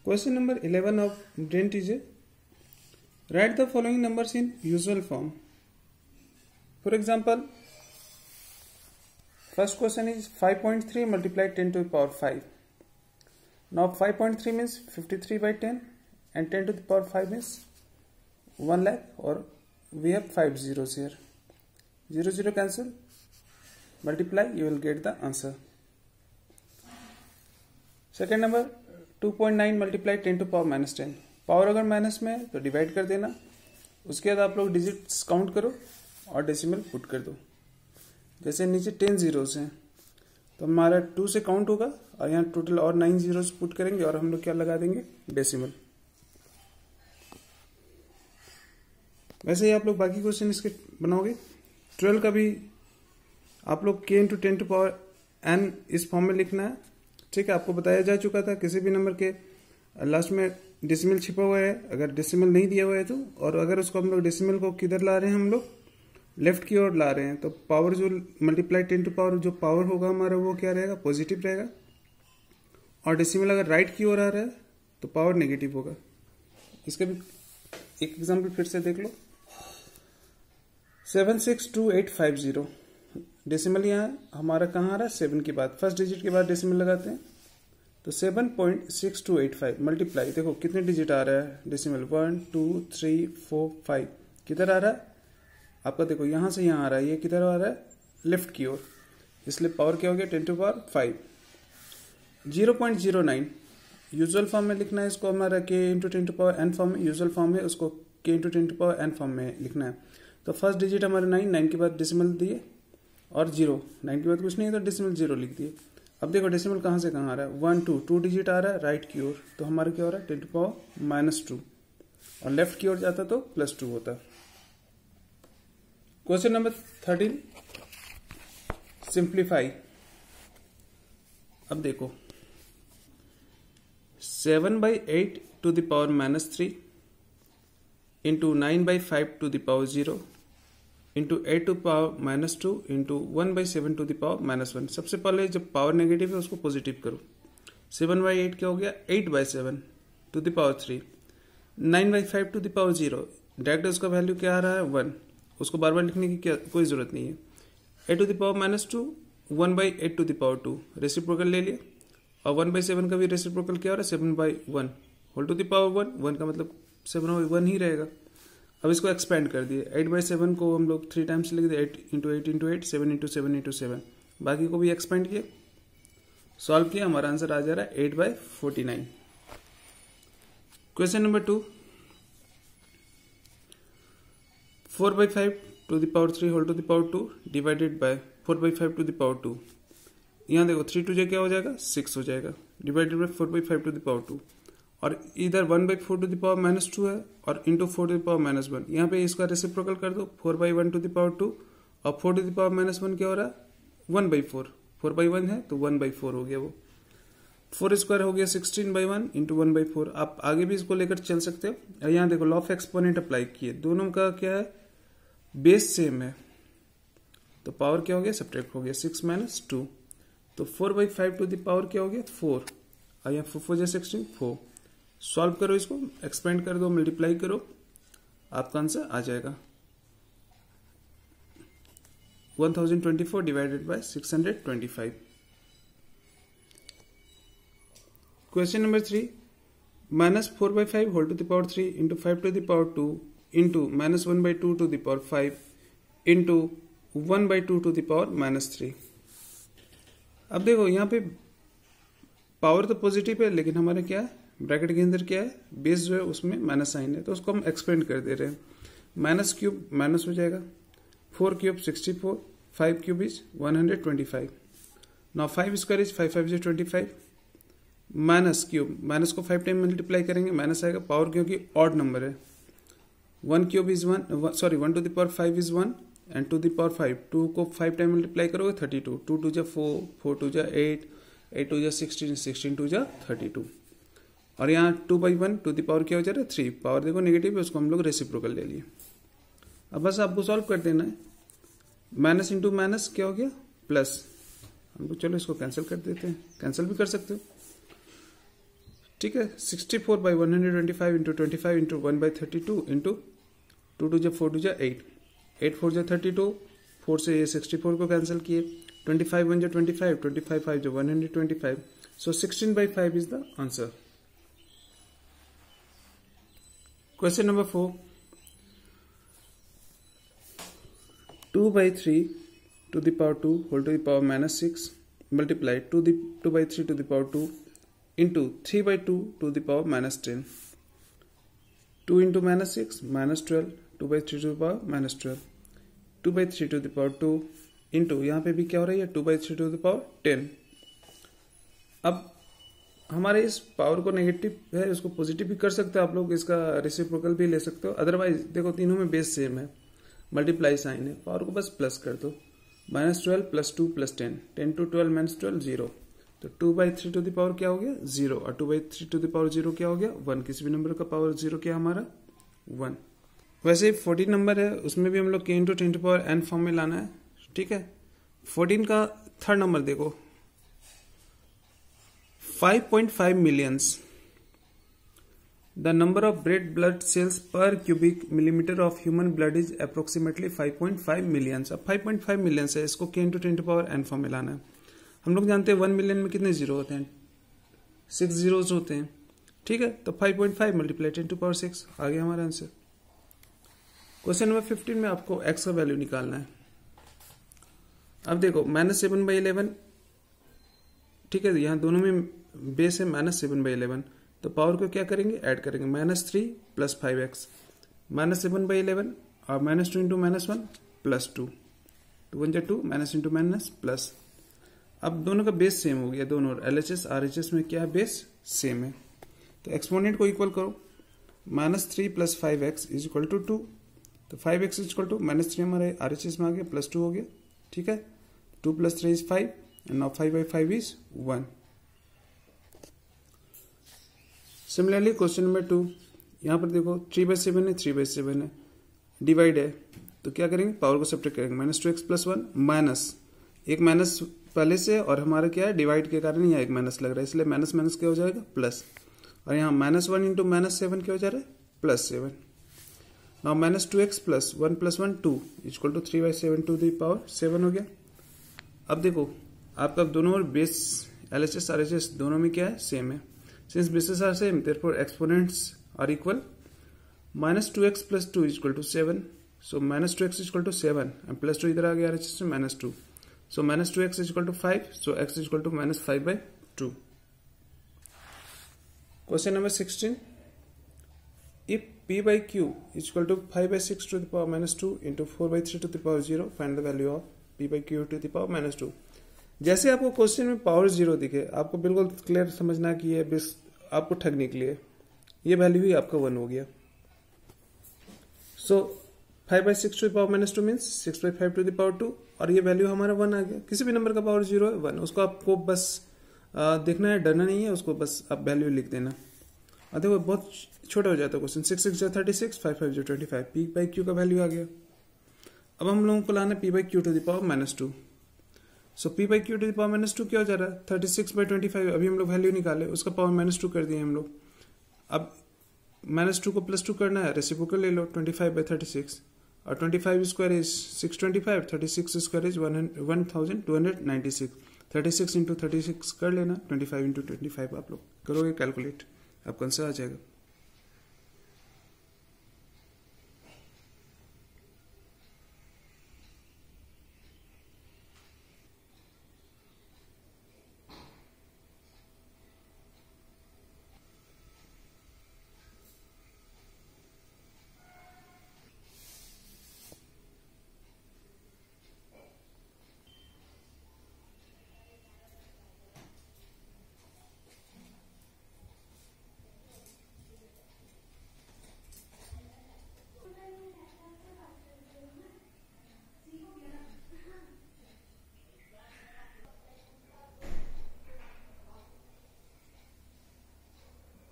Question number 11 of brain teaser. Write the following numbers in usual form. For example, first question is 5.3 multiplied 10 to the power 5. Now 5.3 means 53 by 10 and 10 to the power 5 means 1 lakh, or we have 5 zeros here. 0 0 cancel, multiply, you will get the answer. Second number 2.9 multiply 10 to power minus 10. Power अगर minus में है तो divide कर देना, उसके बाद आप लोग डिजिट्स काउंट करो और डेसिमल पुट कर दो. जैसे नीचे 10 जीरोस हैं तो हमारा 2 से काउंट होगा और यहाँ टोटल और 9 जीरोस पुट करेंगे और हम लोग क्या लगा देंगे, डेसिमल. वैसे ही आप लोग बाकी क्वेश्चन इसके बनाओगे. 12 का भी आप लोग k into 10 to power n इस फॉर्म में लिखना है. ठीक है, आपको बताया जा चुका था किसी भी नंबर के लास्ट में डेसिमल छिपा हुआ है, अगर डेसिमल नहीं दिया हुआ है तो, और अगर उसको हम लोग डेसिमल को किधर ला रहे हैं, हम लोग लेफ्ट की ओर ला रहे हैं, तो पावर जो मल्टीप्लाई 10 टू पावर जो पावर होगा हमारा वो क्या रहेगा, पॉजिटिव रहेगा. और डेसिमल अगर राइट की ओर आ रहा है तो पावर नेगेटिव होगा. इसका भी एक एग्जाम्पल फिर से देख लो. 762,850 डेसिमल यहाँ हमारा कहाँ आ रहा है, 7 के बाद, फर्स्ट डिजिट के बाद डेसिमल लगाते हैं तो 7.6285 मल्टीप्लाई, देखो कितने डिजिट आ रहा है डेसिमल, 1 2 3 4 5, किधर आ रहा है आपका, देखो यहाँ से यहाँ आ रहा है, ये किधर आ रहा है, लेफ्ट की ओर, इसलिए पावर क्या हो गया, 10 टू पावर 5. 0.09 यूजुअल फॉर्म में लिखना है इसको, हमारा k into 10 to power n form में, यूजुअल फॉर्म में उसको k into 10 to power n form में लिखना है. तो फर्स्ट डिजिट हमारे 9 के बाद डेसिमल दिए और 0, 9 के बाद कुछ नहीं है तो डेसिमल 0 लिख दिए. अब देखो डेसिमल कहाँ से कहाँ आ रहा है, 1 2 डिजिट आ रहा है राइट की ओर, तो हमारा क्या हो रहा है, 10 टू पावर -2, और लेफ्ट की ओर जाता तो +2 होता. Question number 13, simplify. अब देखो 7/8 to the power -3 into 9/5 to the power 0 into 8 to power -2 into 1/7 to the power -1. सबसे पहले जब पावर नेगेटिव है उसको पॉजिटिव करो. 7/8 क्या हो गया, 8/7 to the power 3. 9/5 to the power 0, direct उसका वैल्यू क्या आ रहा है, 1, उसको बार बार लिखने की क्या कोई जरूरत नहीं है. 8 to the power -2 1/8 to the power 2, reciprocal ले लिया, और 1/7 का भी रेसिप्रोकल क्या हो रहा है, 7/1 होल टू द पावर 1 का मतलब 7/1 ही रहेगा. अब इसको एक्सपेंड कर दिए, 8/7 को हम लोग 3 टाइम्स लिख दिए, 8 इंटू 8 इंटू 8, 7 इंटू 7 इंटू 7, बाकी को भी एक्सपेंड किए, सॉल्व किया, हमारा आंसर आ जा रहा है 8/49. Question number 2, 4/5 to the power 3 whole to the power 2 divided by 4/5 to the power 2. यहाँ देखो 3 2 क्या हो जाएगा, 6 हो जाएगा, divided by 4/5 to the power 2, और इधर 1/4 टू द पावर -2 है और इंटू 4 टू द पावर -1. यहाँ पे इसका रेसिप्रोकल कर दो, 4/1 टू द पावर 2, और 4 टू द पावर -1 क्या हो रहा है, 1/4, 4/1 है तो 1/4 हो गया. वो 4 स्क्वायर हो गया 16/1 इंटू 1/4. आप आगे भी इसको लेकर चल सकते हो. और यहाँ देखो लॉ ऑफ एक्सपोनेंट अप्लाई किए, दोनों का क्या है, बेस सेम है, तो पावर क्या हो गया, सब्ट्रैक्ट हो गया, 6 - 2, तो 4/5 टू द पावर क्या हो गया, 4, और यहाँ 4 4 16, 4. सॉल्व करो, इसको एक्सपेंड कर दो, मल्टीप्लाई करो, आपका आंसर आ जाएगा 1024 divided by 625. Question number 3, -4/5 whole to the power 3 into 5 to the power 2 into -1/2 to the power 5 into 1/2 to the power -3. अब देखो यहाँ पे पावर तो पॉजिटिव है, लेकिन हमारे क्या है, ब्रैकेट के अंदर क्या है, बेस जो है उसमें माइनस साइन है, तो उसको हम एक्सपेंड कर दे रहे हैं. माइनस क्यूब माइनस हो जाएगा, 4 cube 64, 5 cube is 125. Now 5 square is 5 5 25, minus cube, minus को 5 टाइम मल्टीप्लाई करेंगे, माइनस आएगा, पावर क्योंकि ऑड नंबर है, 1 cube is 1, sorry 1 to the power 5 is 1 and to the power 5, 2 को 5 टाइम मल्टीप्लाई करोगे 32, 2 2 जा 4, 4 2 जा 8, 8 2 जा 16, 16 2 जा 32, और यहाँ 2/1 टू द पावर क्या हो जा रहा है, 3, पावर देखो नेगेटिव है, उसको हम लोग रेसिप्रोकल ले लिए. अब बस आपको सॉल्व कर देना है, माइनस इंटू माइनस क्या हो गया, प्लस. हम लोग चलो इसको कैंसिल कर देते हैं, कैंसिल भी कर सकते हो. ठीक है, 64/125 इंटू 25 इंटू 1/32 इंटू 2 2 4 2 8, 8 4 32, 4 से ये 64 को कैंसिल किए, 25 1 25, 25 5 125, सो 16/5 is the answer. Question number 4, 2/3 to the power 2 whole to the power -6 multiplied 2/3 to the power 2 into 3/2 to the power -10, 2 into -6 -12, 2/3 to the power -12, 2/3 to the power 2 into यहाँ पे भी क्या हो रहा है 2/3 to the power 10। अब हमारे इस पावर को नेगेटिव है उसको पॉजिटिव भी कर सकते हो आप लोग, इसका रेसिप्रोकल भी ले सकते हो, अदरवाइज देखो तीनों में बेस सेम है, मल्टीप्लाई साइन है, पावर को बस प्लस कर दो, -12 + 2 + 10, 10 to 12 -12 0, तो 2/3 टू द पावर क्या हो गया 0 और 2/3 टू द पावर 0 क्या हो गया 1, किसी भी नंबर का पावर 0 क्या हमारा 1। वैसे 14 नंबर है उसमें भी हम लोग k × 10⁻n फॉर्म में लाना है, ठीक है। 14 का थर्ड नंबर देखो 5.5 millions The number of red blood cells per cubic millimeter of human blood is approximately 5.5 millions। अब 5.5 millions है, इसको k × 10⁻n फॉर्म में लाना है। हम लोग जानते हैं 1 मिलियन में कितने जीरो होते हैं 6 जीरोस होते हैं, ठीक है, तो 5.5 × 10⁻6 आ गया हमारा आंसर। क्वेश्चन नंबर 15 में आपको x का वैल्यू निकालना है। अब देखो -7/11, ठीक है, यहाँ दोनों में बेस है -7/11, तो पावर को क्या करेंगे ऐड करेंगे, -3 + 5x, -7/11 और -2 × -1 + 2, 2 1 2 -× प्लस। अब दोनों का बेस सेम हो गया, दोनों LHS RHS में क्या है बेस सेम है, तो एक्सपोनेंट को इक्वल करो, -3 + 5x = 2, तो 5x = -3 हमारे RHS में आ गया, +2 हो गया, ठीक है, 2 + 3 = 5 and now 5/5 is 1। Similarly question number 2, यहाँ पर देखो 3/7 है, 3/7 है, डिवाइड है, तो क्या करेंगे पावर को सब्ट्रैक्ट करेंगे, -2x + 1 माइनस एक माइनस पहले से और हमारा क्या है डिवाइड के कारण यहाँ एक माइनस लग रहा है, इसलिए माइनस माइनस क्या हो जाएगा प्लस, और यहाँ -1 × -7 क्या हो जा रहा है +7। Now -2x + 1 + 1 2 = 3/7 to the power 7 हो गया। अब देखो आपका दोनों और बेस LHS RHS दोनों में क्या है सेम है, since bases are same therefore exponents are equal, -2x + 2 = 7, so -2x = 7 and +2 इधर आ गया RHS में -2, so -2x = 5, so x = -5/2। Question number 16, if p/q = 5/6 to the power -2 into 4/3 to the power 0, find the value of p/q to the power -2। जैसे आपको question में power 0 दिखे आपको बिल्कुल clear समझना कि ये बस आपको ठगने के लिए, ये वैल्यू ही आपका 1 हो गया। सो 5/6 to the power -2 means 6/5 to the power 2, और ये वैल्यू हमारा 1 आ गया। किसी भी नंबर का पावर 0 है 1, उसको आपको बस देखना है, डरना नहीं है, उसको बस आप वैल्यू लिख देना। देखो बहुत छोटा हो जाता है क्वेश्चन, 6 6 36, 5 5 25, p/q का वैल्यू आ गया। अब हम लोगों को लाना p/q to the power -2, so p/q to the power -2 क्या हो जा रहा है 36/25, अभी हम लोग वैल्यू निकाले, उसका पावर -2 कर दिए हम लोग। अब -2 को +2 करना है, रेसिप्रोकल ले लो, 25/36, और 25² इज 625, 36² इज 1296, 36 × 36 कर लेना, 25 × 25 आप लोग करोगे कैलकुलेट, आपका आंसर आ जाएगा।